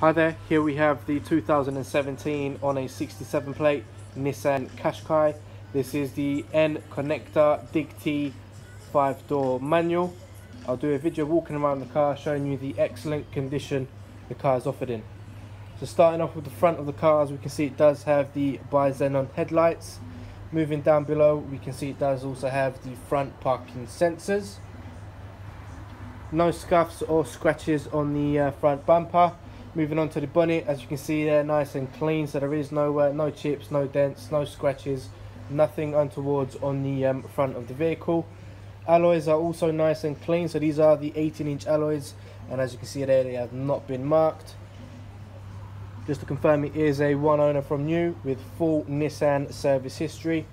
Hi there, here we have the 2017 on a 67 plate Nissan QASHQAI. This is the N-CONNECTA Dig T 5-door manual. I'll do a video walking around the car showing you the excellent condition the car is offered in. So starting off with the front of the car, as we can see it does have the bi-xenon headlights. Moving down below we can see it does also have the front parking sensors. No scuffs or scratches on the front bumper. Moving on to the bonnet, as you can see there, nice and clean, so there is no chips, no dents, no scratches, nothing untowards on the front of the vehicle. Alloys are also nice and clean, so these are the 18-inch alloys, and as you can see there, they have not been marked. Just to confirm, it is a one owner from new with full Nissan service history.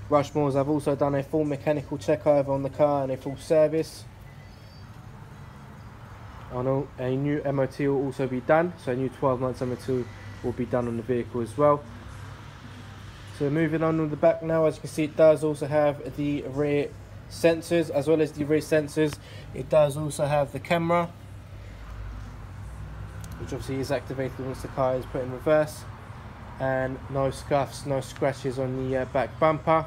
Rushmores have also done a full mechanical check over on the car and a full service. I know a new MOT will also be done, so a new 12 months MOT will be done on the vehicle as well. So moving on with the back now, as you can see it does also have the rear sensors. As well as the rear sensors, it does also have the camera, which obviously is activated once the car is put in reverse, and no scuffs, no scratches on the back bumper.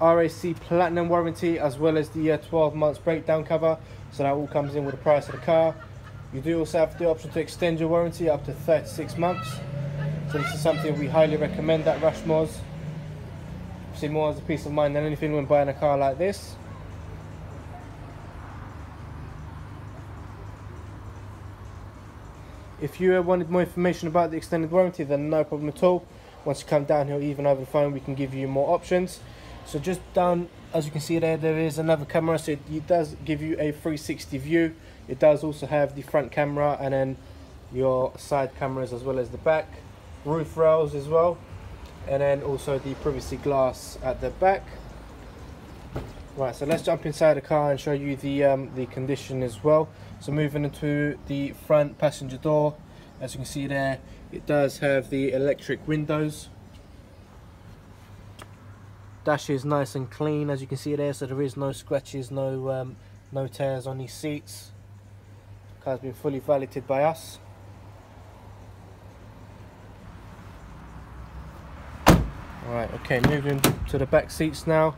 RAC Platinum warranty, as well as the 12 months breakdown cover, so that all comes in with the price of the car. You do also have the option to extend your warranty up to 36 months, so this is something we highly recommend at Rushmores. See, more as a peace of mind than anything when buying a car like this. If you wanted more information about the extended warranty, then no problem at all. Once you come down here, even over the phone, we can give you more options. So just down, as you can see there, there is another camera, so it does give you a 360 view. It does also have the front camera and then your side cameras as well as the back. Roof rails as well, and then also the privacy glass at the back. Right, so let's jump inside the car and show you the condition as well. So moving into the front passenger door, as you can see there, it does have the electric windows. Dash is nice and clean, as you can see there, so there is no scratches, no tears on these seats. The car's been fully validated by us. Alright, okay, moving to the back seats now.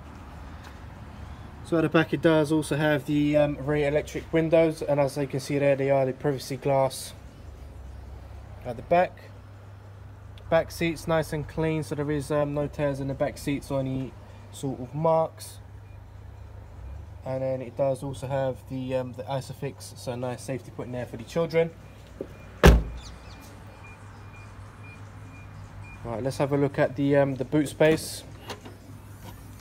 So at the back it does also have the rear electric windows, and as you can see there, they are the privacy glass at the back. Back seats nice and clean, so there is no tears in the back seats or any sort of marks. And then it does also have the Isofix, so a nice safety put in there for the children. Right, let's have a look at the boot space.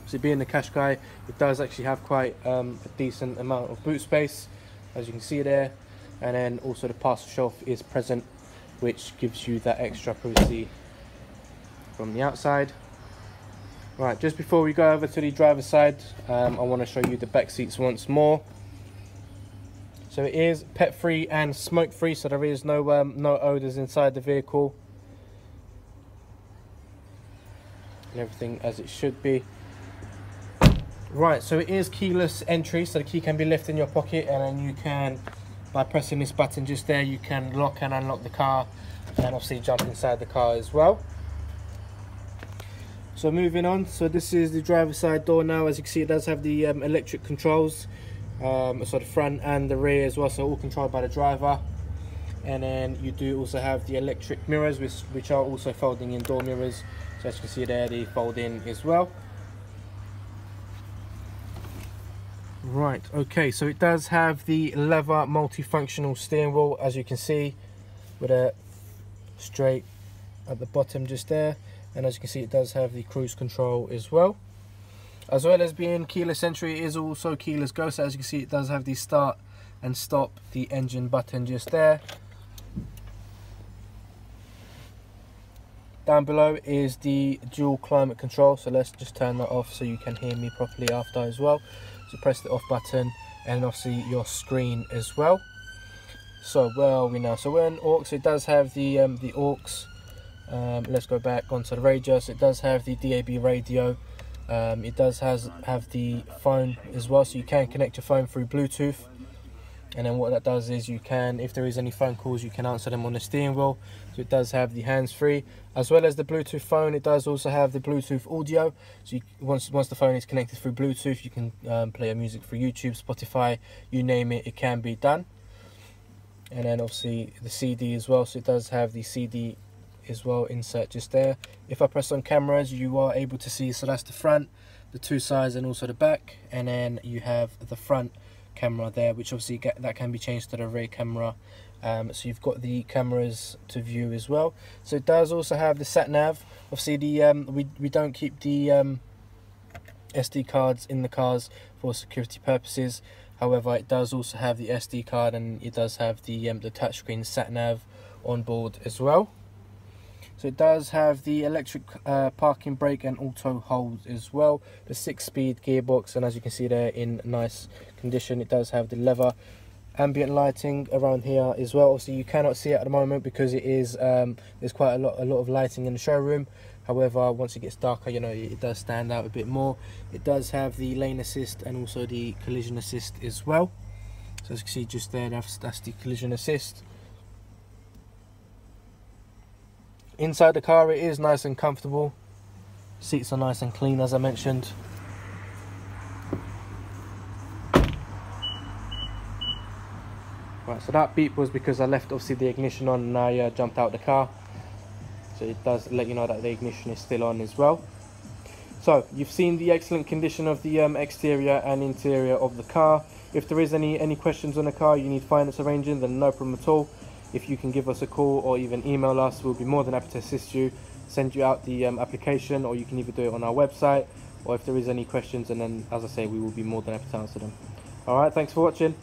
So being the QASHQAI, it does actually have quite a decent amount of boot space, as you can see there. And then also the parcel shelf is present, which gives you that extra privacy from the outside. Right, just before we go over to the driver's side, I want to show you the back seats once more. So it is pet free and smoke free, so there is no odours inside the vehicle, and everything as it should be. Right, so it is keyless entry, so the key can be left in your pocket, and then you can, by pressing this button just there, you can lock and unlock the car and obviously jump inside the car as well. So moving on, so this is the driver's side door now. As you can see, it does have the electric controls, so the front and the rear as well, so all controlled by the driver. And then you do also have the electric mirrors, which are also folding in door mirrors. So as you can see there, they fold in as well. Right, okay, so it does have the leather multifunctional steering wheel, as you can see, with a straight at the bottom just there. And as you can see, it does have the cruise control as well. As well as being keyless entry, it is also keyless go. So as you can see, it does have the start and stop the engine button just there. Down below is the dual climate control, so let's just turn that off so you can hear me properly after as well. So press the off button, and obviously your screen as well. So where are we now? So we're in aux. It does have the aux. Let's go back onto the radio. So it does have the DAB radio. It does have the phone as well, so you can connect your phone through Bluetooth. And then what that does is you can, if there is any phone calls, you can answer them on the steering wheel. So it does have the hands-free, as well as the Bluetooth phone. It does also have the Bluetooth audio. So once the phone is connected through Bluetooth, you can play music through YouTube, Spotify, you name it, it can be done. And then obviously the CD as well. So it does have the CD as well, insert just there. If I press on cameras, you are able to see, so that's the front, the two sides, and also the back. And then you have the front camera there, which obviously that can be changed to the rear camera. So you've got the cameras to view as well. So it does also have the sat nav. Obviously we don't keep the SD cards in the cars for security purposes. However, it does also have the SD card, and it does have the touchscreen sat nav on board as well. So it does have the electric parking brake and auto hold as well, the 6-speed gearbox, and as you can see there, in nice condition. It does have the leather ambient lighting around here as well. Obviously you cannot see it at the moment because it is there's quite a lot of lighting in the showroom. However, once it gets darker, you know, it does stand out a bit more. It does have the lane assist and also the collision assist as well. So as you can see just there, that's the collision assist. Inside the car, it is nice and comfortable. Seats are nice and clean, as I mentioned. Right, so that beep was because I left obviously the ignition on and I jumped out the car. So it does let you know that the ignition is still on as well. So you've seen the excellent condition of the exterior and interior of the car. If there is any questions on the car, you need finance arranging, then no problem at all. If you can give us a call or even email us, we'll be more than happy to assist you, send you out the application, or you can either do it on our website, or if there is any questions, and then as I say, we will be more than happy to answer them. Alright, thanks for watching.